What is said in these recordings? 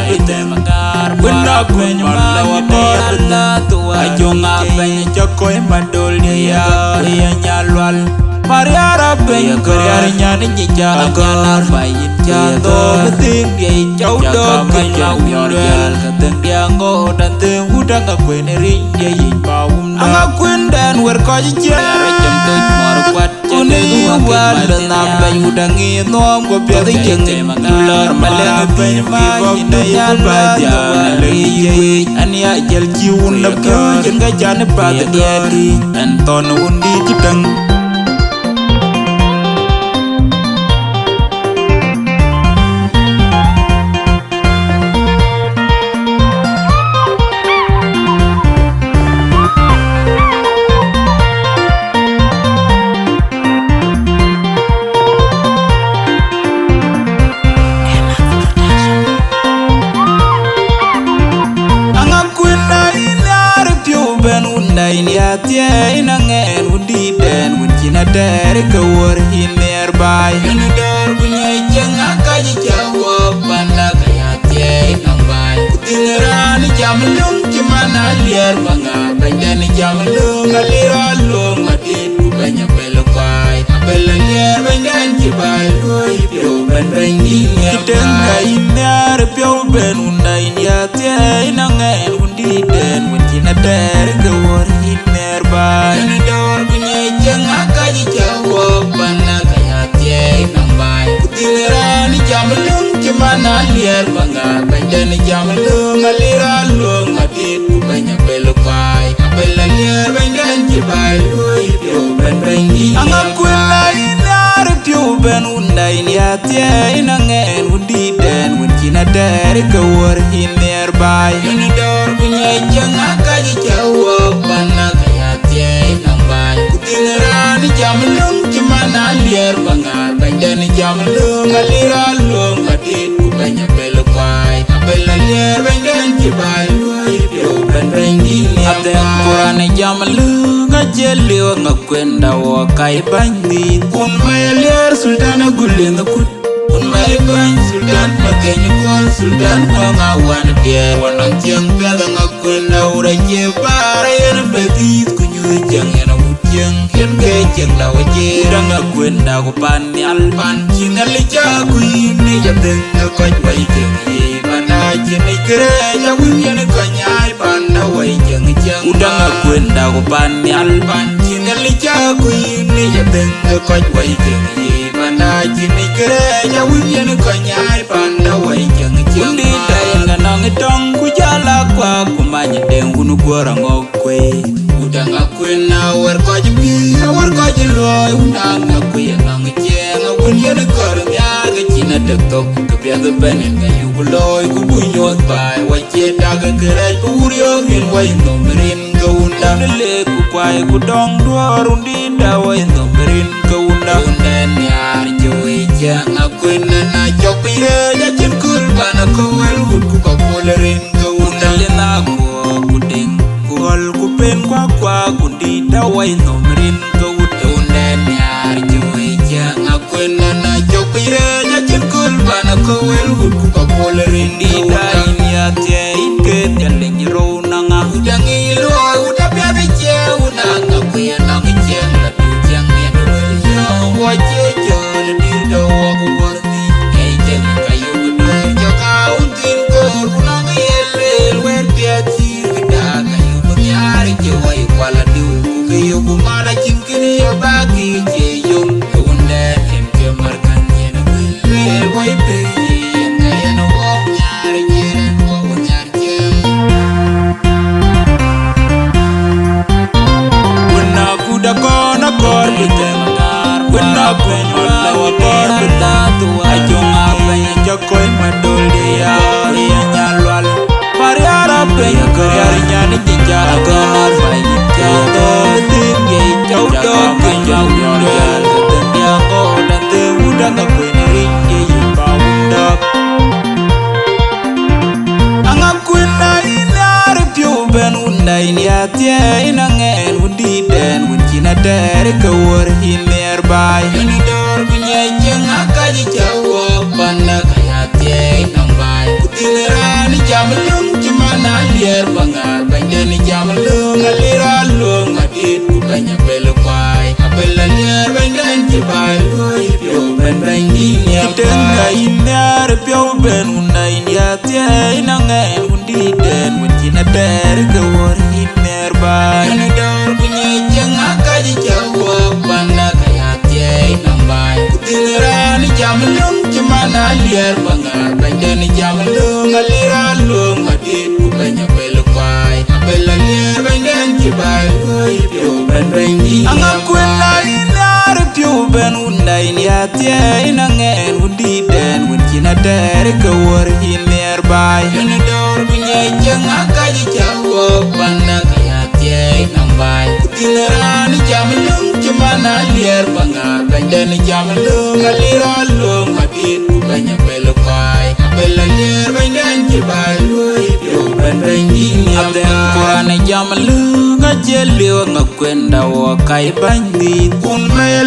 Bendengar Bunda kwenye mala Ajonga penye choko madol dia nyalwal Mariara penye kariari nyani nyijana nyana bayin jado Beting dia jauh dong kejauhan Kateng dia ngo dan teng udang ngakwen ring dia yin bawum Angakwen dan werkoji jere jam tuj marukwat Kuni yuwal dan nampay udang inom Kwa piada jeng ular maleng penye mayin nyalwal Ania jel jiwun labdo jenga jane bata diadi Anton undi jitang Tiya inangen undi den wincina dari kewar hiner bay ini dar punya jeng akaji jawab panda kaya tiya inang bay kutingeran jamlung cemana liar bangga bandan jamlung aliralung mati banyak belokay apel liar bandan jibal koi pio ban banginya kita inar pio ben undai ya tiya inangen undi den wincina dari kewar ini dor punya jeng akaji jawab panda kaya tiya inang bay kutingeran jamlung cemana liar bangga bandan jamlung aliralung mati banyak belokay apel liar bandan jibal koi pio ban banginya angakwen lain arep pio ban undai ya tiya inangen undi den wincina dari kewar hiner bay ini dor punya jeng akaji jawab panda kutingeran jamlung cemana liar bangga bandan jamlung aliralung mati banyak belokay apel liar bandan jibal koi pio ban banginya aten kurane jamlung ajeli ngakwen dawo kai bandi un liar sultana gulen kut un ban sultan makenya kon sultan pengawan dia wanang jeng pela ngakwen dawo raje bare yen betit jeng ena ujeng ken kejeng lawa je udang ngakwen dago pani alpan cinali jago ini jateng ngakoj wai jeng ye mana jene gereja wunyan kanyai panda wai jeng udang ngakwen dago pani alpan cinali jago ini jateng ngakoj wai jeng ye mana jene gereja wunyan kanyai panda wai jeng undi dayan nganong itong kujala kwa kumanya deng unu gora ngokwe udang ngakwen awar koji bi awar koji loy udang ngakwen nang jeng awun yen kor nya ga cina dektok kebiasa benen ga yuloy ku bunyot bai waje daga gerai buryo hin wai nomrin ga undang le ku kwai ku dong duar undi da wai nomrin ga undang unden yar joy jeng ngakwen na jopire ja cin kurban ko wel ku ko polerin ga undang le na ko kuding kol kupen kwa kundi dawai nomrin ka unden yar joy jang akwen na jopire ja cin kurban ko wel ku ko polerin di dain ya te inke tele nyiro nanga udang ilo udapya biche unanga kuya nang jeng la jang ya yo waje jol di do ku borni kay jeng kayu kudu joka untin ko unang yelel wer piati joy kwala du kuyo kumala chinkini yo bagi jeyum kunde emke markan yena we boy pe yena yena wo nyar yena wo nyar jem wena kuda kona kor bite magar wena penyola wa kor bita tuwa ajonga penye jokoy madol dia nyalwal mariara penye kariari nyani jijara konar bayin jado tinggi jauh dong kejauhan kateng dia ngo dan teng udang ngakwen ring dia yin bawundap angakwen na inar pio ben undai ya tiya inangen undi den wincina dari kewar hiner bay ini dor punya jeng akaji jawab panda kaya tiya inang bay kutingeran jam lung cumana liar bangar bandan jam lung alira lung madit ku banya bel kwai abel liar bandan jibai loi pio ben bandi nya tenga inar pio ben unai nya tie nangen undi den wina der gawar iner bai na dor punya janga kaji jawa banda kaya tie nambai kutinran jam lung cumana liar bangar bandan jam lung alira lung madit ku banya bel kwai abel liar bandan jibai loi pio ben bandi anga kwena inar pio ben unai nya tie nangen undi den wina der gawar iner bai na dor punya janga kaji jawa banda kaya tie nambai kutinran jam lung cumana liar bangar bandan jam lung alira lung madit ku banya bel kwai abel liar bandan jibai loi pio ben bandi abden kurana jam lung ajeli ngakwenda wa kai bandi un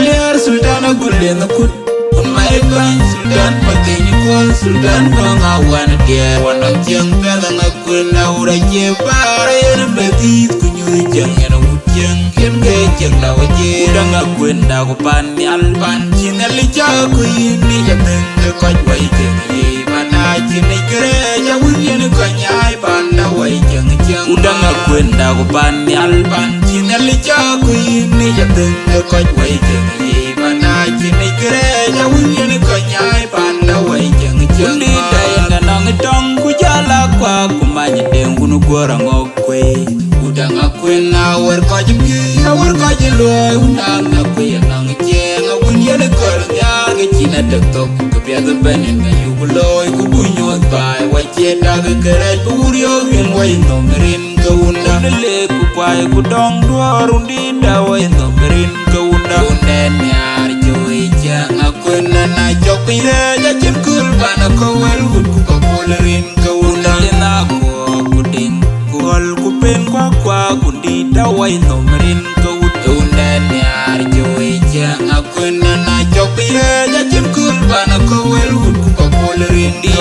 liar sultana gulen kut un ban sultan pateni kon sultan ngawan dia wanang jeng bela ngakwenda ura je bare yen betit kunyu jeng yen ujeng ken ge jeng na waje udah ngakwenda ko pan ni alban jinali jago ini jateng ko wai jeng ye mana jini gereja wien ko nyai panda wai jeng jeng udah ngakwenda ko pan ni alban jinali jago ini jateng ko wai jeng ye mana jini gereja wien ko nyai panda wai jeng jeng di dayang nang dong ku jala kwa kumanya dengunu gora ngokwe udah ngakwena war ko jibgi war ko jelo udah ngakwena ngejeng awun yene kor nyar ke cina dektok ke biasa benin ga yubuloy ku bunyot bai waje dag kere burio gen wai nomerin ke unda le ku kwai ku dong duarundi da wai nomerin ke unda unden nyar joy jang ngakwena na jokire ja cin kulbana ko wel ku ko bolerin ke unda na ko kuding kol kupen kwa kundi dawai nomerin ke unda nyar joy jang akwena na jokire ja cin kulbana ko wel ku ko bolerin di